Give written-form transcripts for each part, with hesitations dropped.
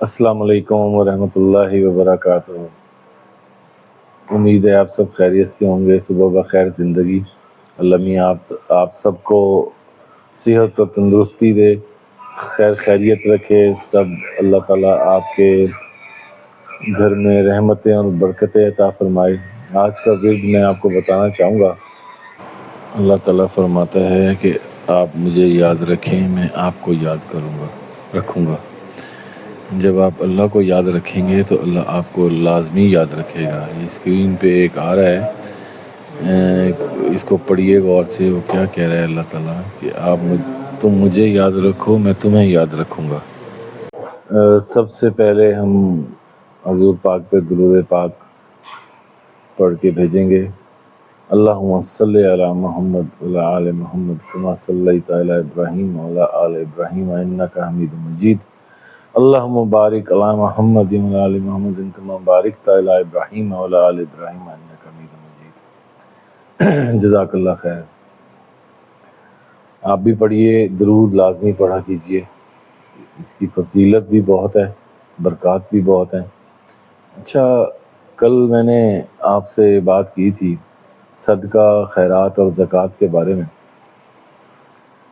السلام علیکم ورحمۃ اللہ وبرکاتہ۔ امید ہے آپ سب خیریت سے ہوں گے۔ صبح بخیر زندگی۔ اللہ میاں آپ سب کو صحت و تندرستی دے، خیر خیریت رکھے سب۔ اللہ تعالیٰ آپ کے گھر میں رحمتیں اور برکتیں عطا فرمائے۔ آج کا ورد میں آپ کو بتانا چاہوں گا۔ اللہ تعالیٰ فرماتا ہے کہ آپ مجھے یاد رکھیں، میں آپ کو یاد رکھوں گا۔ جب آپ اللہ کو یاد رکھیں گے تو اللہ آپ کو لازمی یاد رکھے گا۔ یہ اسکرین پہ ایک آ رہا ہے، اس کو پڑھیے غور سے۔ وہ کیا کہہ رہا ہے اللہ تعالیٰ کہ تم مجھے یاد رکھو، میں تمہیں یاد رکھوں گا۔ سب سے پہلے ہم حضور پاک پہ درود پاک پڑھ کے بھیجیں گے۔ اللہم صلی علی محمد وعلی آل محمد کما صلیت علی ابراہیم وعلی آل ابراہیم انک حمید مجید۔ اللہم بارک علی محمد وعلی آل محمد کما بارکت علی ابراہیم وعلی آل ابراہیم انک حمید مجید۔ جزاک اللہ خیر۔ آپ بھی پڑھیے، درود لازمی پڑھا کیجیے، اس کی فضیلت بھی بہت ہے، برکات بھی بہت ہیں۔ اچھا، کل میں نے آپ سے بات کی تھی صدقہ، خیرات اور زکوٰۃ کے بارے میں۔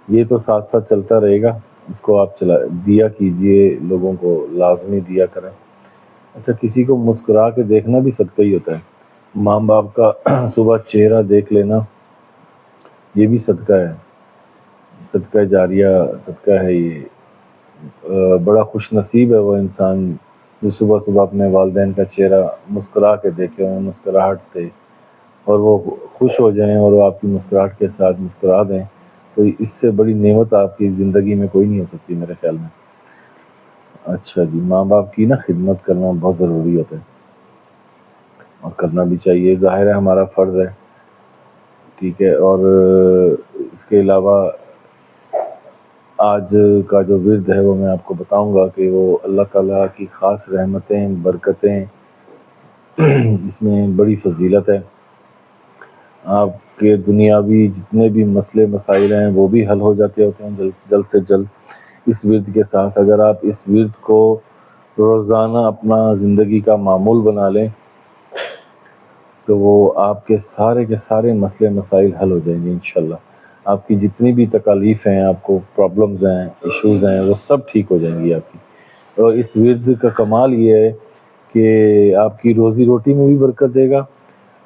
یہ تو ساتھ ساتھ چلتا رہے گا، اس کو آپ دیا کیجئے، لوگوں کو لازمی دیا کریں۔ اچھا، کسی کو مسکرا کے دیکھنا بھی صدقہ ہی ہوتا ہے۔ ماں باپ کا صبح چہرہ دیکھ لینا، یہ بھی صدقہ ہے، صدقہ جاریہ صدقہ ہے۔ یہ بڑا خوش نصیب ہے وہ انسان جو صبح صبح اپنے والدین کا چہرہ مسکرا کے دیکھے، انہیں مسکراہٹ دے اور وہ خوش ہو جائیں اور وہ آپ کی مسکراہٹ کے ساتھ مسکرا دیں، تو اس سے بڑی نعمت آپ کی زندگی میں کوئی نہیں ہو سکتی میرے خیال میں۔ اچھا جی، ماں باپ کی خدمت کرنا بہت ضروری ہوتا ہے اور کرنا بھی چاہیے، ظاہر ہے ہمارا فرض ہے، ٹھیک ہے۔ اور اس کے علاوہ آج کا جو ورد ہے وہ میں آپ کو بتاؤں گا کہ وہ اللہ تعالیٰ کی خاص رحمتیں، برکتیں، اس میں بڑی فضیلت ہے۔ آپ کے دنیاوی جتنے بھی مسئلے مسائل ہیں وہ بھی حل ہو جاتے ہوتے ہیں جلد سے جلد اس ورد کے ساتھ۔ اگر آپ اس ورد کو روزانہ اپنا زندگی کا معمول بنا لیں تو وہ آپ کے سارے مسئلے مسائل حل ہو جائیں گے انشاءاللہ۔ آپ کی جتنی بھی تکالیف ہیں، آپ کو پرابلمز ہیں، ایشوز ہیں، وہ سب ٹھیک ہو جائیں گی آپ کی۔ اور اس ورد کا کمال یہ ہے کہ آپ کی روزی روٹی میں بھی برکت دے گا،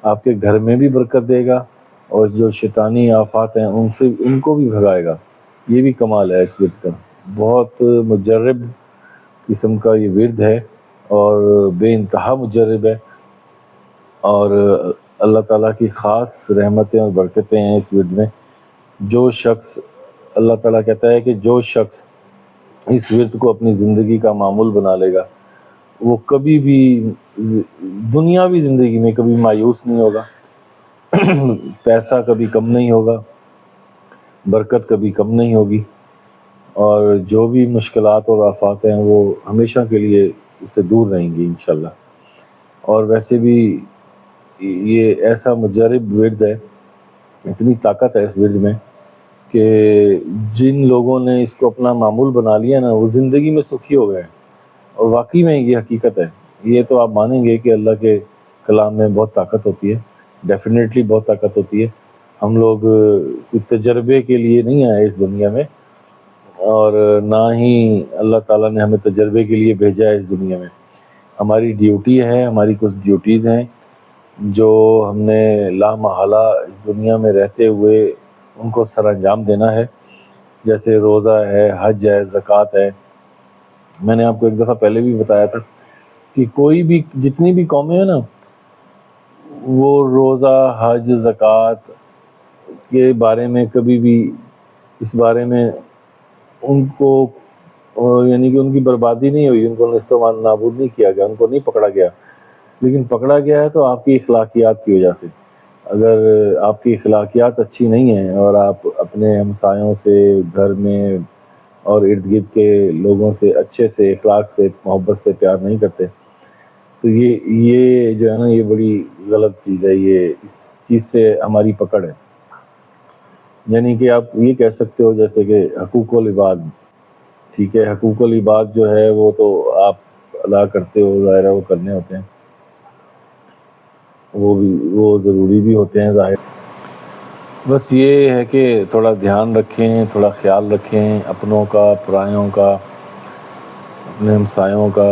آپ کے گھر میں بھی برکت دے گا، اور جو شیطانی آفات ہیں ان کو بھی بھگائے گا۔ یہ بھی کمال ہے اس ورد کا، بہت مجرب قسم کا یہ ورد ہے اور بے انتہا مجرب ہے، اور اللہ تعالیٰ کی خاص رحمتیں اور برکتیں ہیں اس ورد میں۔ جو شخص، اللہ تعالیٰ کہتا ہے کہ جو شخص اس ورد کو اپنی زندگی کا معمول بنا لے گا وہ کبھی بھی دنیاوی زندگی میں کبھی مایوس نہیں ہوگا، پیسہ کبھی کم نہیں ہوگا، برکت کبھی کم نہیں ہوگی، اور جو بھی مشکلات اور آفات ہیں وہ ہمیشہ کے لیے اس سے دور رہیں گی انشاءاللہ۔ اور ویسے بھی یہ ایسا مجرب ورد ہے، اتنی طاقت ہے اس ورد میں کہ جن لوگوں نے اس کو اپنا معمول بنا لیا نا وہ زندگی میں سکھی ہو گئے، اور واقعی میں یہ حقیقت ہے۔ یہ تو آپ مانیں گے کہ اللہ کے کلام میں بہت طاقت ہوتی ہے، ڈیفینیٹلی بہت طاقت ہوتی ہے۔ ہم لوگ تجربے کے لیے نہیں آئے اس دنیا میں، اور نہ ہی اللہ تعالیٰ نے ہمیں تجربے کے لیے بھیجا ہے اس دنیا میں۔ ہماری ڈیوٹی ہے، ہماری کچھ ڈیوٹیز ہیں جو ہم نے لا محالہ اس دنیا میں رہتے ہوئے ان کو سر انجام دینا ہے، جیسے روزہ ہے، حج ہے، زکوٰۃ ہے۔ میں نے آپ کو ایک دفعہ پہلے بھی بتایا تھا کہ کوئی بھی جتنی بھی قومیں ہیں نا وہ روزہ، حج، زکوٰۃ کے بارے میں کبھی بھی اس بارے میں ان کو یعنی کہ ان کی بربادی نہیں ہوئی، ان کو استعمال نابود نہیں کیا گیا، ان کو نہیں پکڑا گیا، لیکن پکڑا گیا ہے تو آپ کی اخلاقیات کی وجہ سے۔ اگر آپ کی اخلاقیات اچھی نہیں ہیں اور آپ اپنے ہمسایوں سے، گھر میں اور ارد گرد کے لوگوں سے اچھے سے، اخلاق سے، محبت سے پیار نہیں کرتے تو یہ جو ہے نا یہ بڑی غلط چیز ہے۔ یہ اس چیز سے ہماری پکڑ ہے، یعنی کہ آپ یہ کہہ سکتے ہو جیسے کہ حقوق العباد، ٹھیک ہے، حقوق العباد جو ہے وہ تو آپ ادا کرتے ہو، ظاہر ہے وہ کرنے ہوتے ہیں، وہ ضروری بھی ہوتے ہیں ظاہر۔ بس یہ ہے کہ تھوڑا دھیان رکھیں، تھوڑا خیال رکھیں اپنوں کا، پرایوں کا، اپنے ہمسایوں کا،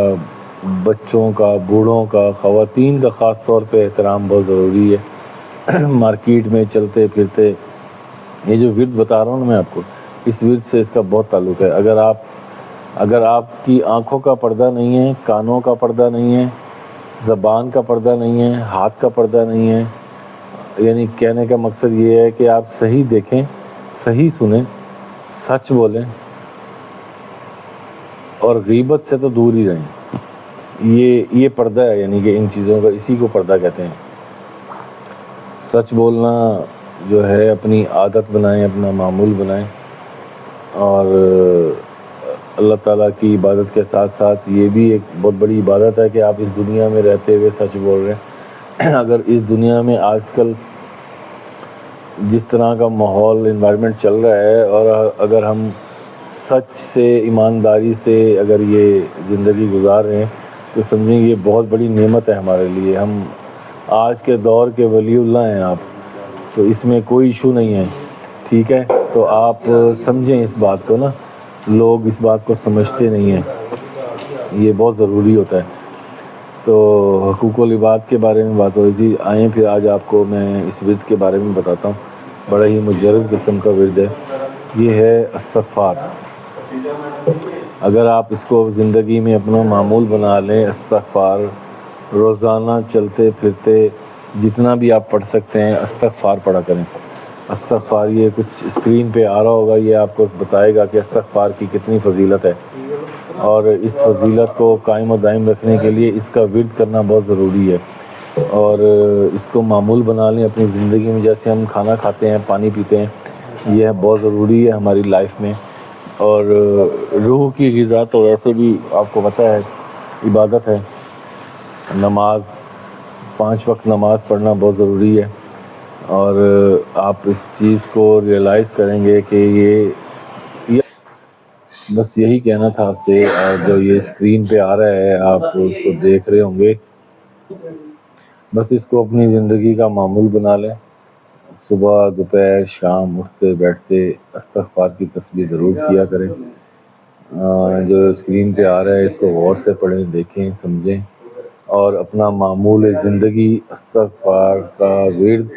بچوں کا، بوڑھوں کا، خواتین کا خاص طور پہ احترام بہت ضروری ہے۔ مارکیٹ میں چلتے پھرتے، یہ جو ورد بتا رہا ہوں نا میں آپ کو، اس ورد سے اس کا بہت تعلق ہے۔ اگر آپ کی آنکھوں کا پردہ نہیں ہے، کانوں کا پردہ نہیں ہے، زبان کا پردہ نہیں ہے، ہاتھ کا پردہ نہیں ہے، یعنی کہنے کا مقصد یہ ہے کہ آپ صحیح دیکھیں، صحیح سنیں، سچ بولیں اور غیبت سے تو دور ہی رہیں۔ یہ پردہ ہے، یعنی کہ ان چیزوں کا، اسی کو پردہ کہتے ہیں۔ سچ بولنا جو ہے اپنی عادت بنائیں، اپنا معمول بنائیں، اور اللہ تعالیٰ کی عبادت کے ساتھ ساتھ یہ بھی ایک بہت بڑی عبادت ہے کہ آپ اس دنیا میں رہتے ہوئے سچ بول رہے ہیں۔ اگر اس دنیا میں آج کل جس طرح کا ماحول، انوائرمنٹ چل رہا ہے، اور اگر ہم سچ سے، ایمانداری سے اگر یہ زندگی گزار رہے ہیں تو سمجھیں یہ بہت بڑی نعمت ہے ہمارے لیے۔ ہم آج کے دور کے ولی اللہ ہیں آپ، تو اس میں کوئی ایشو نہیں ہے، ٹھیک ہے؟ تو آپ سمجھیں اس بات کو نا، لوگ اس بات کو سمجھتے نہیں ہیں، یہ بہت ضروری ہوتا ہے۔ تو حقوق العباد کے بارے میں بات ہو رہی تھی، آئیں پھر آج آپ کو میں اس ورد کے بارے میں بتاتا ہوں۔ بڑا ہی مجرد قسم کا ورد ہے، یہ ہے استغفار۔ اگر آپ اس کو زندگی میں اپنا معمول بنا لیں، استغفار روزانہ چلتے پھرتے جتنا بھی آپ پڑھ سکتے ہیں استغفار پڑھا کریں۔ استغفار، یہ کچھ اسکرین پہ آ رہا ہوگا، یہ آپ کو بتائے گا کہ استغفار کی کتنی فضیلت ہے، اور اس فضیلت کو قائم و دائم رکھنے کے لیے اس کا ورد کرنا بہت ضروری ہے، اور اس کو معمول بنا لیں اپنی زندگی میں۔ جیسے ہم کھانا کھاتے ہیں، پانی پیتے ہیں، یہ بہت ضروری ہے ہماری لائف میں، اور روح کی غذا تو ویسے بھی آپ کو پتہ ہے عبادت ہے۔ نماز، 5 وقت نماز پڑھنا بہت ضروری ہے، اور آپ اس چیز کو ریئلائز کریں گے کہ یہ بس یہی کہنا تھا آپ سے۔ اور جو یہ اسکرین پہ آ رہا ہے آپ اس کو دیکھ رہے ہوں گے، بس اس کو اپنی زندگی کا معمول بنا لیں۔ صبح، دوپہر، شام اٹھتے بیٹھتے استغفار کی تسبیح ضرور کیا کریں۔ جو اسکرین پہ آ رہا ہے اس کو غور سے پڑھیں، دیکھیں، سمجھیں، اور اپنا معمول زندگی استغفار کا ورد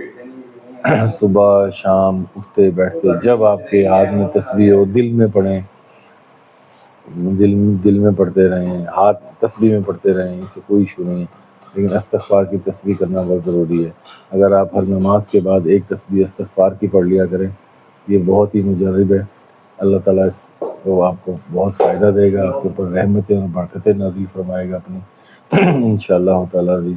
صبح شام اٹھتے بیٹھتے جب آپ کے ہاتھ میں تسبیح ہو، دل میں پڑھیں، دل میں پڑھتے رہیں، ہاتھ تسبیح میں پڑھتے رہیں، اس سے کوئی ایشو نہیں ہے، لیکن استغفار کی تسبیح کرنا بہت ضروری ہے۔ اگر آپ ہر نماز کے بعد ایک تسبیح استغفار کی پڑھ لیا کریں، یہ بہت ہی مجرب ہے۔ اللہ تعالیٰ اس کو آپ کو بہت فائدہ دے گا، آپ کے اوپر رحمتیں اور برکتیں نازل فرمائے گا اپنی انشاءاللہ تعالیٰ جی۔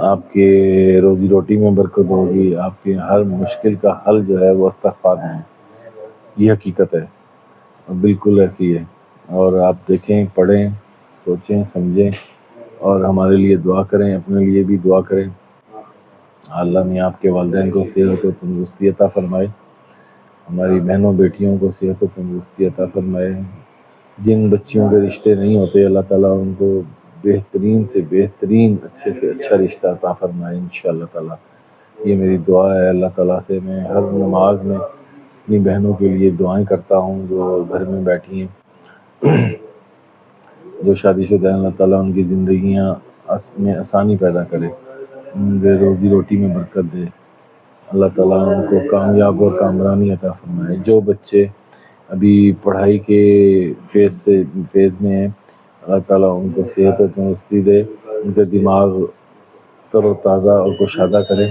آپ کے روزی روٹی میں برکت ہوگی، آپ کے ہر مشکل کا حل جو ہے وہ استغفار میں ہے، یہ حقیقت ہے، بالکل ایسی ہے۔ اور آپ دیکھیں، پڑھیں، سوچیں، سمجھیں، اور ہمارے لیے دعا کریں، اپنے لیے بھی دعا کریں۔ اللہ نے آپ کے والدین کو صحت و تندرستی عطا فرمائے، ہماری بہنوں بیٹیوں کو صحت و تندرستی عطا فرمائے۔ جن بچیوں کے رشتے نہیں ہوتے، اللہ تعالیٰ ان کو بہترین سے بہترین، اچھے سے اچھا رشتہ عطا فرمائے انشاءاللہ تعالیٰ۔ یہ میری دعا ہے اللہ تعالیٰ سے۔ میں ہر نماز میں اپنی بہنوں کے لیے دعائیں کرتا ہوں جو گھر میں بیٹھی ہیں، جو شادی شدہ ہیں، اللہ تعالیٰ ان کی زندگیاں میں آسانی پیدا کرے، ان کے روزی روٹی میں برکت دے، اللہ تعالیٰ ان کو کامیاب اور کامرانی عطا فرمائے۔ جو بچے ابھی پڑھائی کے فیز میں ہیں، اللہ تعالیٰ ان کو صحت و تندرستی دے، ان کے دماغ تر و تازہ اور کشادہ کرے،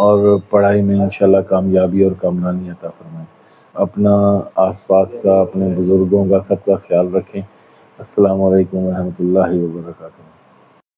اور پڑھائی میں انشاءاللہ کامیابی اور کامرانی عطا فرمائے۔ اپنا، آس پاس کا، اپنے بزرگوں کا، سب کا خیال رکھیں۔ السلام علیکم ورحمۃ اللہ وبرکاتہ۔